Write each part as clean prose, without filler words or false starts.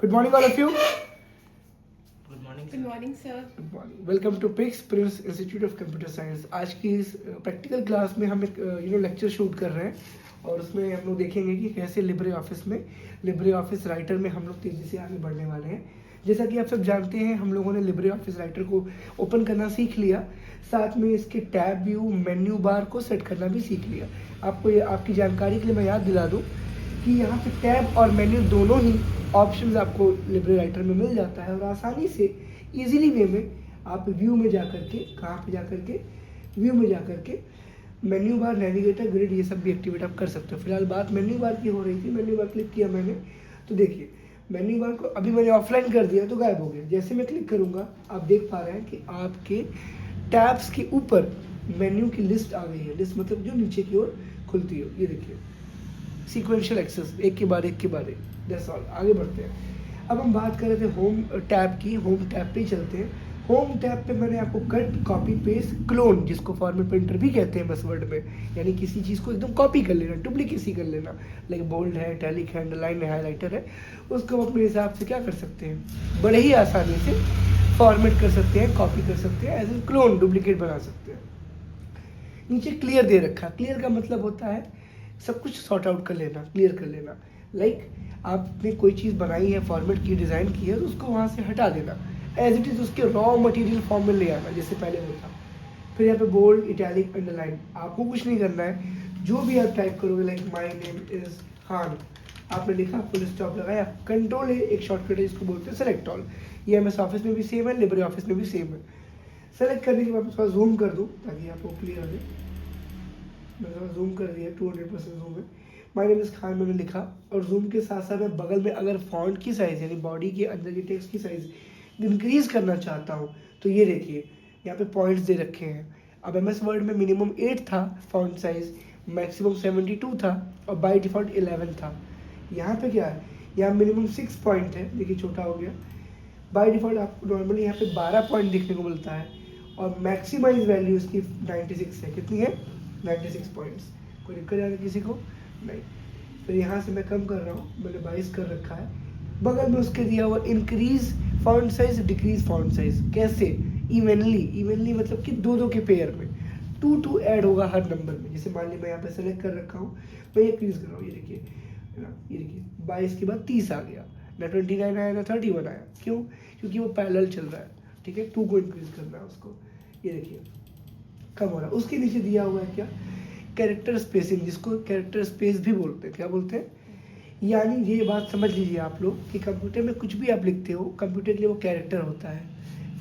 Good morning, all of you. Good morning good morning sir. Good morning. Welcome to PICS Prince Institute of Computer Science. आज की इस practical class में हम एक lecture shoot कर रहे हैं और उसमें हम लोग देखेंगे कि कैसे लिब्रे ऑफिस राइटर में हम लोग तेज़ी से आगे बढ़ने वाले हैं। जैसा कि आप सब जानते हैं, हम लोगों ने लिब्रे ऑफिस राइटर को ओपन करना सीख लिया, साथ में इसके टैब व्यू मेन्यू बार को सेट करना भी सीख लिया। आपको ये आपकी जानकारी के लिए मैं याद दिला दूँ कि यहाँ पे टैब और मेन्यू दोनों ही ऑप्शंस आपको लिब्रे राइटर में मिल जाता है और आसानी से इजीली वे में आप व्यू में जा कर के व्यू में जा कर के मेन्यू बार, नेविगेटर, ग्रिड ये सब भी एक्टिवेट आप कर सकते हो। फिलहाल बात मेन्यू बार की हो रही थी। मेन्यू बार क्लिक किया मैंने तो देखिए मेन्यू बार को अभी मैंने ऑफलाइन कर दिया तो गायब हो गया। जैसे मैं क्लिक करूँगा आप देख पा रहे हैं कि आपके टैब्स के ऊपर मेन्यू की लिस्ट आ गई है। लिस्ट मतलब जो नीचे की ओर खुलती हो, ये देखिए सीक्वेंशियल एक्सेस, एक के बाद एक। That's all. आगे बढ़ते हैं। अब हम बात कर रहे थे होम टैब की। होम टैब पे चलते हैं। होम टैब पे मैंने आपको कट, कॉपी, पेस्ट, क्लोन, जिसको फॉर्मेट प्रिंटर भी कहते हैं बस वर्ड में, यानी किसी चीज़ को एकदम कॉपी कर लेना, डुप्लीकेसी कर लेना। लाइक बोल्ड है, टैलिक है, अंडरलाइन है, हाईलाइटर है, उसको अपने हिसाब से क्या कर सकते हैं, बड़े ही आसानी से फॉर्मेट कर सकते हैं, कॉपी कर सकते हैं, एज ए क्लोन, डुप्लीकेट बना सकते हैं। नीचे क्लियर दे रखा। क्लियर का मतलब होता है सब कुछ सॉर्ट आउट कर लेना, क्लियर कर लेना। लाइक आपने कोई चीज़ बनाई है, फॉर्मेट की, डिज़ाइन की है, तो उसको वहाँ से हटा देना, एज इट इज़ उसके रॉ मटेरियल फॉर्म में ले आना जैसे पहले होता। फिर यहाँ पे बोल्ड, इटैलिक, अंडरलाइन, आपको कुछ नहीं करना है। जो भी आप टाइप करोगे, like my name is Khan, आपने लिखा, फुल स्टॉप लगाया, कंट्रोल है एक शॉर्टकट है, इसको बोलते हैं सेलेक्ट ऑल। ये एमएस ऑफिस में भी सेम है, लिब्रे ऑफिस में भी सेम है। सेलेक्ट करने के बाद मैं थोड़ा जूम कर दूँ ताकि आपको क्लियर हो जाए। मैं थोड़ा जूम कर दिया, 200% जूम है। माय नेम इज़ खान मैंने लिखा और जूम के साथ साथ मैं बगल में अगर फॉन्ट की साइज़ यानी बॉडी के अंदर की टेक्स्ट की साइज़ इंक्रीज़ करना चाहता हूँ तो ये देखिए यहाँ पे पॉइंट्स दे रखे हैं। अब एम एस वर्ड में मिनिमम 8 था फॉन्ट साइज़, मैक्सिमम 72 था और बाय डिफ़ॉल्ट 11 था। यहाँ पे क्या है, यहाँ मिनिमम 6 पॉइंट है, देखिए छोटा हो गया। बाय डिफ़ॉल्ट आपको नॉर्मली यहाँ पे 12 पॉइंट दिखने को मिलता है और मैक्सिमाइज वैल्यू इसकी 96 है। कितनी है? 96 पॉइंट्स। कोई दिक्कत आ रही किसी को? नहीं। फिर यहाँ से मैं कम कर रहा हूँ, मैंने 22 कर रखा है। बगल में उसके दिया हुआ increase font size, decrease font size. कैसे? इवनली मतलब कि दो के पेयर में 2 ऐड होगा हर नंबर में। जैसे मान ली मैं यहाँ पे सेलेक्ट कर रखा हूँ, मैं ये इंक्रीज कर रहा हूँ, ये देखिए है ना, ये देखिए 22 के बाद 30 आ गया, ना 29 आया ना 31 आया। क्यों? क्योंकि वो पैरेलल चल रहा है। ठीक है, 2 को इंक्रीज करना है उसको, ये देखिए कम हो रहा है। उसके नीचे दिया हुआ है क्या, कैरेक्टर स्पेसिंग, जिसको कैरेक्टर स्पेस भी बोलते हैं। क्या बोलते हैं? यानी ये बात समझ लीजिए आप लोग कि कंप्यूटर में कुछ भी आप लिखते हो, कंप्यूटर के लिए वो कैरेक्टर होता है।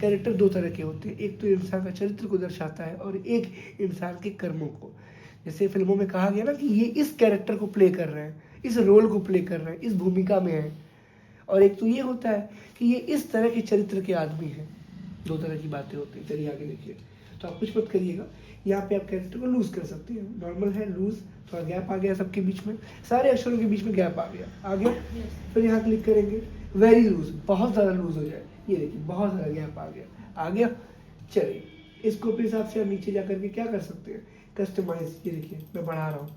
कैरेक्टर 2 तरह के होते हैं, एक तो इंसान का चरित्र को दर्शाता है और एक इंसान के कर्मों को। जैसे फिल्मों में कहा गया ना कि ये इस कैरेक्टर को प्ले कर रहे हैं, इस रोल को प्ले कर रहे हैं, इस भूमिका में है। और एक तो ये होता है कि ये इस तरह के चरित्र के आदमी हैं। 2 तरह की बातें होती हैं। चलिए आगे देखिए। तो आप कुछ मत करिएगा, यहाँ पे आप कैरेक्टर को लूज़ कर सकते हैं। नॉर्मल है, लूज़, थोड़ा गैप आ गया सबके बीच में, सारे अक्षरों के बीच में गैप आ गया। फिर यहाँ क्लिक करेंगे, वेरी लूज, बहुत ज़्यादा लूज हो जाए, ये देखिए बहुत ज़्यादा गैप आ गया। चलिए इसको अपने हिसाब से आप नीचे जा करके क्या कर सकते हैं, कस्टमाइज। ये देखिए मैं बढ़ा रहा हूँ,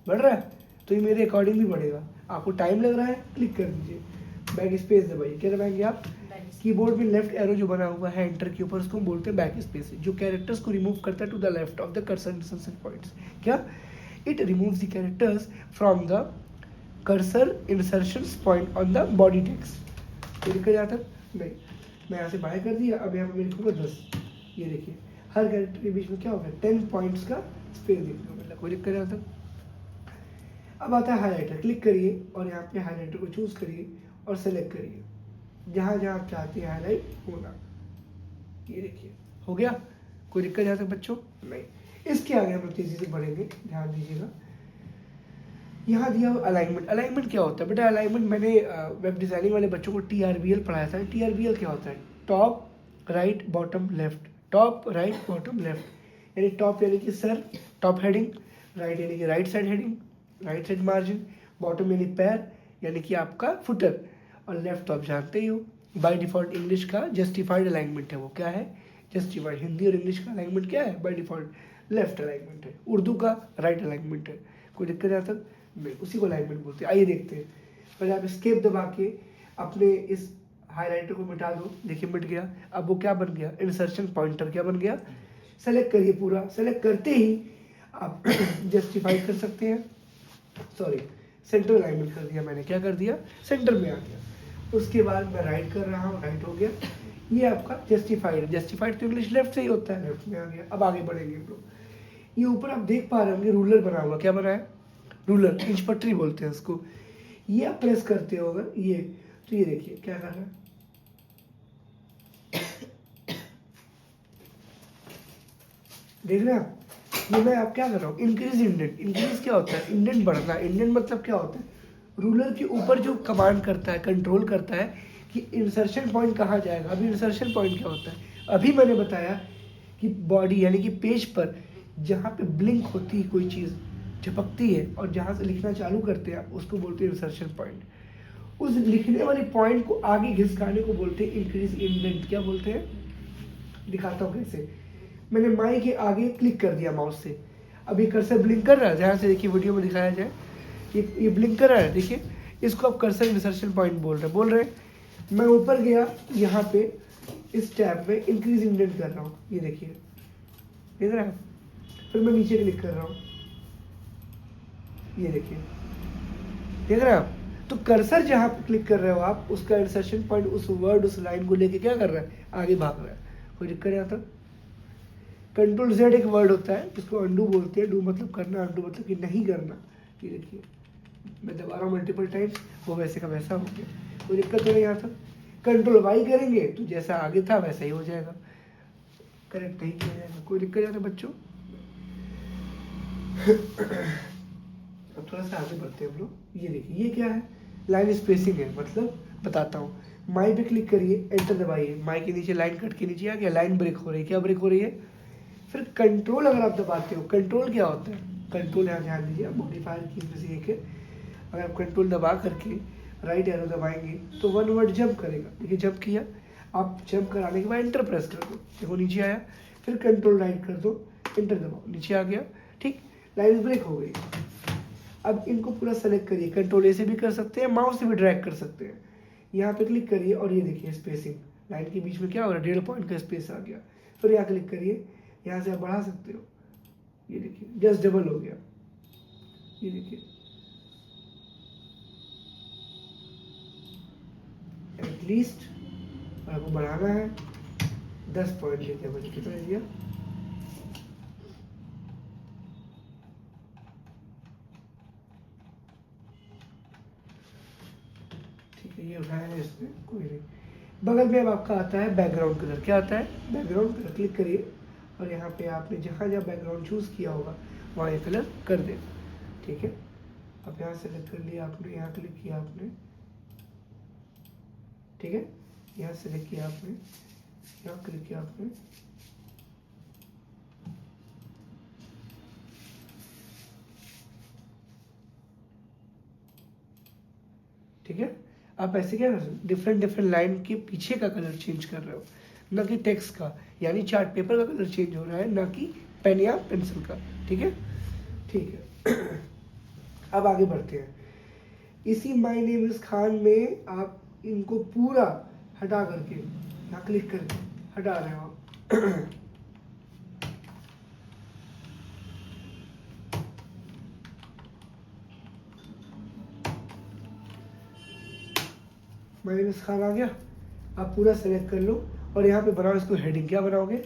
बढ़ रहा है तो ये मेरे अकॉर्डिंग भी बढ़ेगा। आपको टाइम लग रहा है, क्लिक कर दीजिए, बैक स्पेस दबाइए। क्या दबाएंगे आप? कीबोर्ड में लेफ्ट एरो जो बना हुआ है एंटर के ऊपर, उसको हम बोलते हैं बैक स्पेस, जो कैरेक्टर्स को रिमूव करता है to the left of the cursor insertion points. क्या? It removes the characters from the cursor insertion point on the body text. ये दिक्कत जाता नहीं, मैं यहाँ से बाय कर दिया। अब यहाँ पर मैं लिखूँगा 10। ये देखिए हर कैरेक्टर के बीच में क्या होगा, 10 पॉइंट्स का स्पेस देखने को मिला। कोई दिक्कत जाता? अब आता है हाईलाइटर। क्लिक करिए और यहाँ पे हाईलाइटर को चूज करिए और सेलेक्ट करिए जहाँ जहाँ आप चाहते हैं हाईलाइट होना। ये देखिए हो गया। कोई दिक्कत यहाँ तक बच्चों? नहीं। इसके आगे हम लोग तेजी से बढ़ेंगे, ध्यान दीजिएगा। यहाँ दिया हुआ अलाइनमेंट। अलाइनमेंट क्या होता है बेटा? अलाइनमेंट मैंने वेब डिज़ाइनिंग वाले बच्चों को TRBL पढ़ाया था। TRBL क्या होता है? Top right bottom left, top right bottom left. यानी टॉप यानी कि सर, टॉप हेडिंग, राइट यानी कि right side heading, right side margin, bottom यानी पैर यानी कि आपका फुटर, और लेफ्ट तो आप जानते ही हो। बाय डिफ़ॉल्ट इंग्लिश का जस्टिफाइड अलाइनमेंट है, वो क्या है? जस्टिफाइड। हिंदी और इंग्लिश का अलाइनमेंट क्या है? बाय डिफ़ॉल्ट लेफ्ट अलाइनमेंट है। उर्दू का राइट अलाइनमेंट है। कोई दिक्कत आता नहीं, उसी को अलाइनमेंट बोलते हैं। आइए देखते हैं। पहले आप एस्केप दबा के अपने इस हाईलाइटर को मिटा दो, देखिए मिट गया। अब वो क्या बन गया, इंसर्शन पॉइंटर क्या बन गया, सेलेक्ट करिए पूरा। सेलेक्ट करते ही आप जस्टिफाई कर सकते हैं, सॉरी सेंटर अलाइनमेंट कर दिया मैंने, क्या कर दिया, सेंटर में आ गया। उसके बाद मैं राइट कर रहा हूँ, राइट हो गया, ये आपका जस्टिफाइड। जस्टिफाइड तो इंग्लिश लेफ्ट से ही होता है, लेफ्ट में आ गया। अब आगे बढ़ेंगे हम लोग। ये ऊपर आप देख पा रहे होंगे रूलर बना हुआ, क्या बना है, रूलर, इंच पटरी बोलते हैं इसको। ये आप प्रेस करते हो अगर ये, तो ये देखिए क्या कर रहा है, देख रहे हैं आप, ये मैं आप क्या कर रहा हूँ, इंक्रीज इंडेंट। इंक्रीज क्या होता है, इंडेंट बढ़ना। इंडेंट मतलब क्या होता है, रूलर के ऊपर जो कमांड करता है, कंट्रोल करता है कि इंसर्शन पॉइंट कहाँ जाएगा। अभी इंसर्शन पॉइंट क्या होता है, अभी मैंने बताया कि बॉडी यानी कि पेज पर जहाँ पे ब्लिंक होती है कोई चीज़, झपकती है, और जहाँ से लिखना चालू करते हैं उसको बोलते हैं इंसर्शन पॉइंट। उस लिखने वाली पॉइंट को आगे घिसकाने को बोलते हैं इंक्रीज इंडेंट। क्या बोलते हैं, दिखाता हूँ कैसे। मैंने माई के आगे क्लिक कर दिया माउस से, अभी कर्सर ब्लिंक कर रहा है, ध्यान से देखिए वीडियो में दिखाया जाए, ये ब्लिंक कर रहा है, देखिए इसको आप कर्सर इंसर्शन पॉइंट बोल रहे हैं। मैं ऊपर गया, यहाँ पे इस टैब में इंक्रीज इंडेंट कर रहा हूँ, ये देखिए, देख रहे हैं। फिर मैं नीचे क्लिक कर रहा हूँ, ये देखिए, देख रहे हैं आप। तो कर्सर जहाँ पे क्लिक कर रहे हो आप, उसका इंसर्शन पॉइंट उस वर्ड, उस लाइन को लेके क्या कर रहा है, आगे भाग रहा है। कोई दिक्कत नहीं आता। कंट्रोल जेड एक वर्ड होता है जिसको अंडू बोलते हैं। डू मतलब करना, अंडू मतलब कि नहीं करना। ये देखिए मैं दबा रहा हूँ मल्टीपल टाइम्स, वो वैसे का वैसा हो गया, कोई दिक्कत नहीं यहाँ तक। कंट्रोल वाई करेंगे तो जैसा आगे था वैसा ही हो जाएगा, करेक्ट नहीं किया जाएगा, कोई दिक्कत नहीं आता बच्चों। अब थोड़ा सा आगे बढ़ते हैं हम लोग। ये देखिए ये क्या है, लाइन स्पेसिंग है, मतलब बताता हूँ। माई पे क्लिक करिए, एंटर दबाइए, माई के नीचे लाइन कट के नीचे आ गया, लाइन ब्रेक हो रही है। क्या ब्रेक हो रही है, फिर कंट्रोल अगर आप दबाते हो, कंट्रोल क्या होता है, कंट्रोल यहाँ ध्यान दीजिए, मॉडिफायर की में से एक है। अगर आप कंट्रोल दबा करके राइट एरो दबाएंगे तो वन वर्ड जंप करेगा, देखिए जंप किया। आप जंप कराने के बाद एंटर प्रेस कर दो, देखो नीचे आया, फिर कंट्रोल राइट कर दो, एंटर दबाओ, नीचे आ गया, ठीक, लाइन ब्रेक हो गई। अब इनको पूरा सेलेक्ट करिए, कंट्रोल ए से भी कर सकते हैं, माउस से भी ड्रैग कर सकते हैं। यहाँ पे क्लिक करिए और ये देखिए स्पेसिंग, लाइन के बीच में क्या हो रहा है, 1.5 पॉइंट का स्पेस आ गया। फिर यहाँ क्लिक करिए, यहाँ से आप बढ़ा सकते हो, ये देखिए जस्ट डबल हो गया, ये देखिए एटलीस्ट आपको बढ़ाना है 10 पॉइंट लेते हैं, कितना दिया, ठीक है, ये उठाया है इसमें, कोई नहीं। बगल में अब आपका आता है बैकग्राउंड कलर, क्या आता है, बैकग्राउंड कलर, क्लिक करिए और यहाँ पे आपने जहाँ जहाँ बैकग्राउंड चूज़ किया होगा वहाँ ये कलर कर दे, ठीक है। अब यहाँ सेलेक्ट कर लिया आपने, यहाँ क्लिक किया आपने, ठीक है, यहाँ सेलेक्ट किया आपने, यहाँ क्लिक किया आपने, ठीक है। आप ऐसे क्या कर सकते, डिफरेंट लाइन के पीछे का कलर चेंज कर रहे हो, ना कि टेक्स्ट का, यानी चार्ट पेपर का कलर चेंज हो रहा है, ना कि पेन या पेंसिल का, ठीक है, ठीक है। अब आगे बढ़ते हैं। इसी माय नेम इज खान में आप इनको पूरा हटा करके, यहाँ क्लिक करके हटा रहे हो माय नेम इज खान आ गया। आप पूरा सेलेक्ट कर लो और यहाँ पे बनाओ इसको हेडिंग। क्या बनाओगे,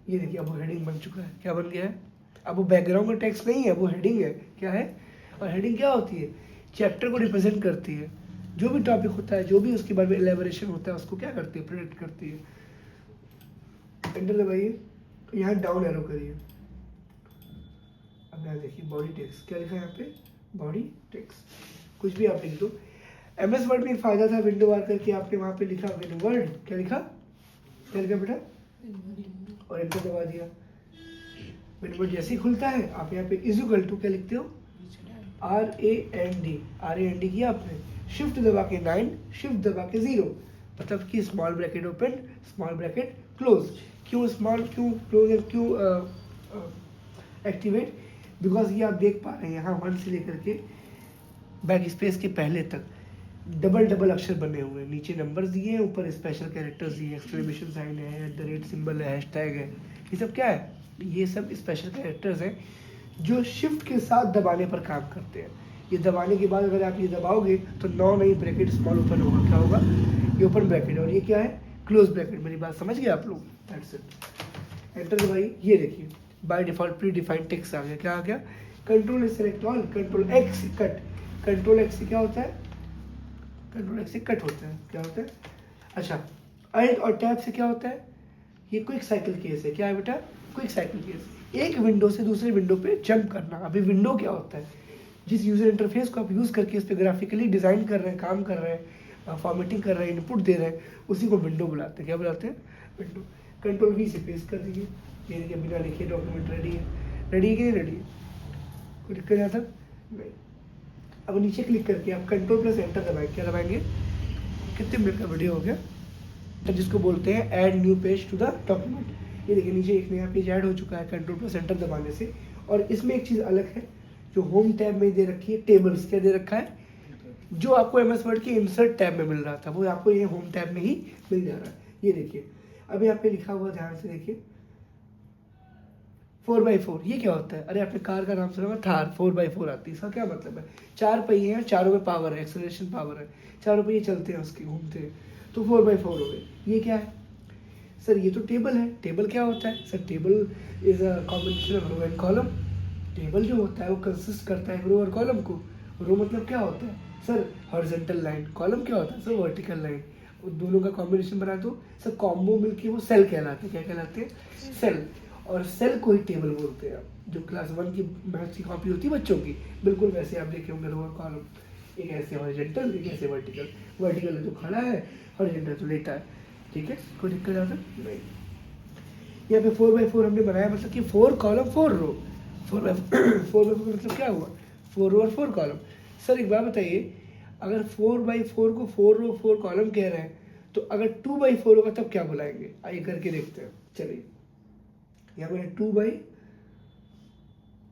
ये देखिए अब वो हेडिंग बन चुका है, क्या बन गया है, अब वो बैकग्राउंड का टेक्स्ट नहीं है, वो हेडिंग है, क्या है। और हेडिंग क्या होती है, चैप्टर को रिप्रेजेंट करती है, जो भी टॉपिक होता है, जो भी उसके बारे में एलेबोरेशन होता है, उसको क्या करती है, प्रेडिक्ट करती है। एंटर दबाइए, तो यहाँ डाउन एरो करिए। अब यहाँ देखिए बॉडी टेक्स्ट, क्या लिखा है यहाँ पे, बॉडी टेक्स्ट, कुछ भी आप लिख दो। MS वर्ड में एक फायदा था, विंडो बार करके आपने वहाँ पे लिखा विंडो वर्ड, क्या लिखा, क्या लिखा बेटा, और एंटर दबा दिया। विंडो वर्ड जैसे ही खुलता है आप यहाँ पे इक्वल टू क्या लिखते हो, RAND किया आपने, शिफ्ट दबा के 9, शिफ्ट दबा के 0, मतलब कि small bracket open, small bracket close. क्यों स्मॉल, क्यों क्लोज, क्यों एक्टिवेट, बिकॉज ये आप देख पा रहे हैं यहाँ 1 से लेकर के बैक स्पेस के पहले तक डबल डबल अक्षर बने हुए हैं, नीचे नंबर्स दिए हैं, ऊपर स्पेशल कैरेक्टर्स दिए हैं, एक्सक्लेमेशन साइन है, @ सिंबल है, हैशटैग है, ये सब क्या है? ये सब स्पेशल कैरेक्टर्स हैं जो शिफ्ट के साथ दबाने पर काम करते हैं। ये दबाने के बाद अगर आप ये दबाओगे तो 9 नहीं ब्रैकेट स्मॉल ओपन होगा, क्या होगा? ये ओपन ब्रैकेट, और ये क्या है? Close bracket. मेरी बात समझ गए आप लोग? That's it. एंटर दबाइए, ये देखिए by default pre defined text आ गया। क्या आ गया? Control select all, control X cut. Control X से क्या होता है? कंट्रोल एक्स से कट होता है, क्या होता है? अच्छा, अल्ट और टैब से क्या होता है? ये क्विक साइकिल केस है। क्या है बेटा? क्विक साइकिल केस, एक विंडो से दूसरे विंडो पे जंप करना। अभी विंडो क्या होता है? जिस यूजर इंटरफेस को आप यूज़ करके इस पर ग्राफिकली डिज़ाइन कर रहे हैं, काम कर रहे हैं, फॉर्मेटिंग कर रहे हैं, इनपुट दे रहे हैं, उसी को विंडो बुलाते हैं। क्या बुलाते हैं? विंडो। कंट्रोल वी से पेस्ट कर दीजिए, ये देखिए बिना लिखे डॉक्यूमेंट रेडी है। रेडी है कि नहीं रेडी है? कोई दिक्कत आता? नहीं। अब नीचे क्लिक करके आप कंट्रोल प्लस एंटर दबाएंगे। क्या दबाएंगे? कितने मिनट का वीडियो हो गया? तो जिसको बोलते हैं add new page to the document. ये देखिए नीचे एक नया पेज ऐड हो चुका है कंट्रोल प्लस एंटर दबाने से। और इसमें एक चीज़ अलग है जो होम टैब में दे रखी है, टेबल्स। क्या दे रखा है? जो आपको MS वर्ड के इंसर्ट टैब में मिल रहा था वो आपको ये होम टैब में ही मिल जा रहा है। ये देखिए अब यहाँ पे लिखा हुआ, ध्यान से देखिए 4x4। ये क्या होता है? अरे आपने कार का नाम सुना होगा, थार 4x4 आती है। इसका क्या मतलब है? 4 पहिए हैं, चारों में पावर है, एक्सेलरेशन पावर है, चारों पहिए चलते हैं उसके, घूमते हैं, तो 4x4 हो गए। ये क्या है सर? ये तो टेबल है। टेबल क्या होता है sir? Table is a combination of row and column. Table जो होता है वो कंसिस्ट करता है रो और कॉलम को। रो मतलब क्या होता है सर? Horizontal line. कॉलम क्या होता है सर? Vertical line. दोनों का कॉम्बिनेशन बना दो सर, कॉम्बो मिलके वो सेल कहलाते हैं। क्या कहलाते हैं? सेल। और सेल को ही टेबल बोलते हैं। जो क्लास 1 की मैथ्स की कॉपी होती है बच्चों की, बिल्कुल वैसे आप देखे होंगे रो और कॉलम। एक ऐसे हॉरिजॉन्टल, एक ऐसे वर्टिकल। वर्टिकल है तो खड़ा है, हॉरिजॉन्टल तो लेटा है। ठीक है, कोई दिक्कत आता नहीं। यहाँ पे 4x4 हमने बनाया, मतलब कि 4 कॉलम 4 रो। 4x4 मतलब क्या हुआ? 4 रो और 4 कॉलम। सर एक बात बताइए, अगर 4x4 को 4 रो 4 कॉलम कह रहे हैं तो अगर 2x4 होगा तब क्या बुलाएंगे? आइए करके देखते हैं। चलिए यहाँ पे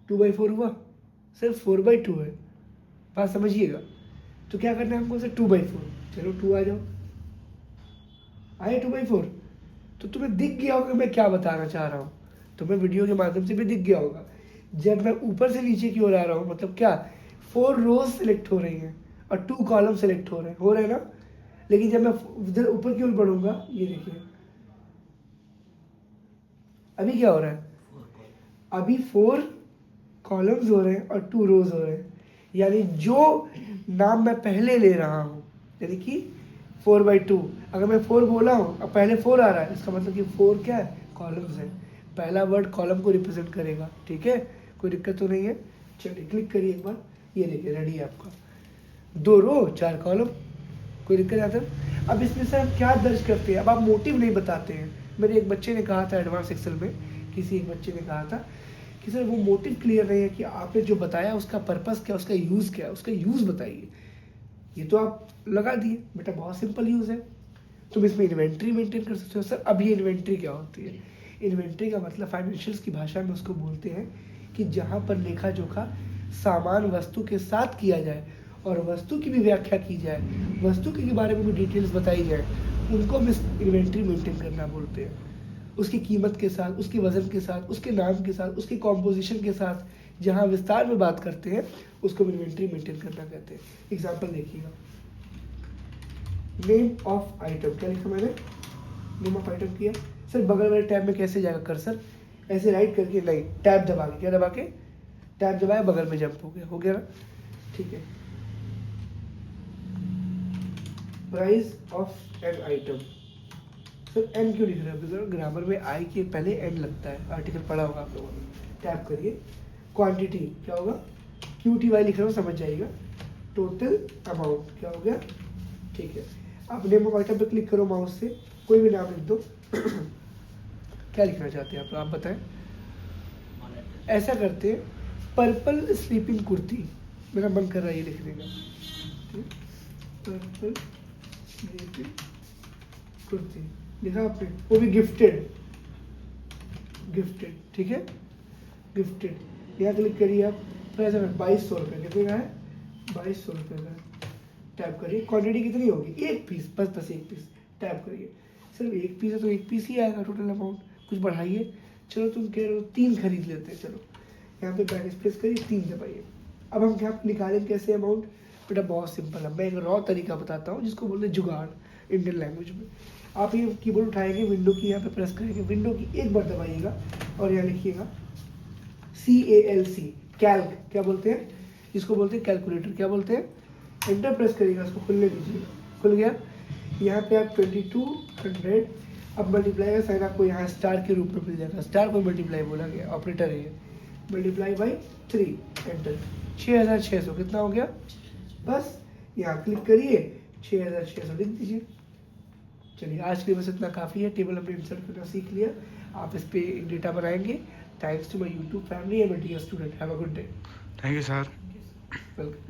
2x4 हुआ सर, 4x2 है। बात समझिएगा। तो क्या करना है हमको सर? 2x4। चलो 2 आ जाओ, आए 2x4। तो तुम्हें दिख गया होगा मैं क्या बताना चाह रहा हूँ, तुम्हें वीडियो के माध्यम से भी दिख गया होगा। जब मैं ऊपर से नीचे की ओर आ रहा हूँ, मतलब क्या 4 रोज सेलेक्ट हो रही हैं और 2 कॉलम सेलेक्ट हो रहे हैं ना। लेकिन जब मैं इधर ऊपर की ओर बढ़ूंगा, ये देखिए अभी क्या हो रहा है? अभी 4 कॉलम्स हो रहे हैं और 2 रोज हो रहे हैं। यानी जो नाम मैं पहले ले रहा हूँ, यानी कि 4x2, अगर मैं 4 बोला हूँ अब पहले 4 आ रहा है, इसका मतलब कि 4 क्या है? कॉलम्स है। पहला वर्ड कॉलम को रिप्रेजेंट करेगा। ठीक है, कोई दिक्कत तो नहीं है? चलिए क्लिक करिए एक बार, ये देखिए रेडी है आपका 2 रो 4 कॉलम। कोई दिक्कत आता है? अब इसमें से आप क्या दर्ज करते हैं? अब आप मोटिव नहीं बताते हैं। मेरे एक बच्चे ने कहा था एडवांस एक्सेल में, किसी एक बच्चे ने कहा था कि सर वो मोटिव क्लियर नहीं है कि आपने जो बताया उसका पर्पस क्या, उसका यूज़ क्या है, उसका यूज़ बताइए। ये तो आप लगा दिए बेटा, बहुत सिंपल यूज़ है। तुम इसमें इन्वेंट्री मेंटेन कर सकते हो। सर अब ये इन्वेंट्री क्या होती है? इन्वेंट्री का मतलब फाइनेंशियल्स की भाषा में उसको बोलते हैं कि जहाँ पर लेखा जोखा सामान वस्तु के साथ किया जाए और वस्तु की भी व्याख्या की जाए, वस्तु के बारे में भी डिटेल्स बताई जाए, उनको हम इन्वेंट्री मेंटेन करना बोलते हैं। उसकी कीमत के साथ, उसके वजन के साथ, उसके नाम के साथ, उसकी कॉम्पोजिशन के साथ जहाँ विस्तार में बात करते हैं उसको इन्वेंट्री मेंटेन करना कहते हैं। एग्जाम्पल देखिएगा, नेम ऑफ आइटम। क्या लिखा मैंने? नेम ऑफ आइटम किया। सर बगल वाले टैब में कैसे जाएगा कर्सर? ऐसे राइट करके नहीं, टैब दबा के। क्या दबा के? टैब दबाया, बगल में जंप हो गया ना? ठीक है। Price of an item. Sir an क्यों लिख रहे हैं? बिकॉज ग्रामर में आई के पहले एन लगता है। आर्टिकल पढ़ा होगा आप लोगों ने। टैप करिए, क्वांटिटी क्या होगा? QTY लिख रहा हूँ, समझ जाइएगा। टोटल अमाउंट क्या हो गया? ठीक है। आप नेम ऑफ आइटम पे क्लिक करो माउस से, कोई भी नाम लिख दो। क्या लिखना चाहते हैं आप बताएं। ऐसा करते हैं, पर्पल स्लीपिंग कुर्ती। मेरा मन कर रहा है ये लिखने का। पर्पल स्लीपिंग कुर्ती लिखा आपने, वो भी गिफ्टेड। गिफ्टेड, ठीक है, गिफ्टेड। यहाँ क्लिक करिए आप। प्राइस 2200 रुपये। कितने का है? 2200 रुपये का। टैप करिए। क्वांटिटी कितनी होगी? एक पीस, बस एक पीस। टैप करिए। सिर्फ एक पीस है तो एक पीस ही आएगा टोटल अमाउंट, कुछ बढ़ाइए। चलो तुम कह रहे हो 3 खरीद लेते हैं, चलो यहाँ पे बैक स्पेस करिए, 3 दबाइए। अब हम क्या निकालें कैसे अमाउंट? बेटा बहुत सिंपल है, मैं एक रॉ तरीका बताता हूँ जिसको बोलते हैं जुगाड़ इंडियन लैंग्वेज में। आप ये कीबोर्ड उठाएंगे, विंडो की यहाँ पे प्रेस करेंगे, विंडो की एक बार दबाइएगा और यहाँ लिखिएगा CALC, कैल्क क्या बोलते हैं? इसको बोलते हैं कैलकुलेटर, क्या बोलते हैं? एंटर प्रेस करिएगा, उसको खुलने दीजिएगा, खुल गया। यहाँ पे आप 2200 अब मल्टीप्लाई का साइन आपको यहाँ स्टार के रूप में मिल जाएगा। स्टार को मल्टीप्लाई बोला गया, ऑपरेटर है ये। Multiply by 3, enter. 6600 कितना हो गया? बस यहाँ क्लिक करिए, 6600 लिख दीजिए। चलिए आज के लिए बस इतना काफ़ी है। टेबल हमने इंसर्ट करना सीख लिया, आप इस पर डेटा बनाएंगे। Thanks to my YouTube family and my dear student, have a good day. Thank you sir. Welcome.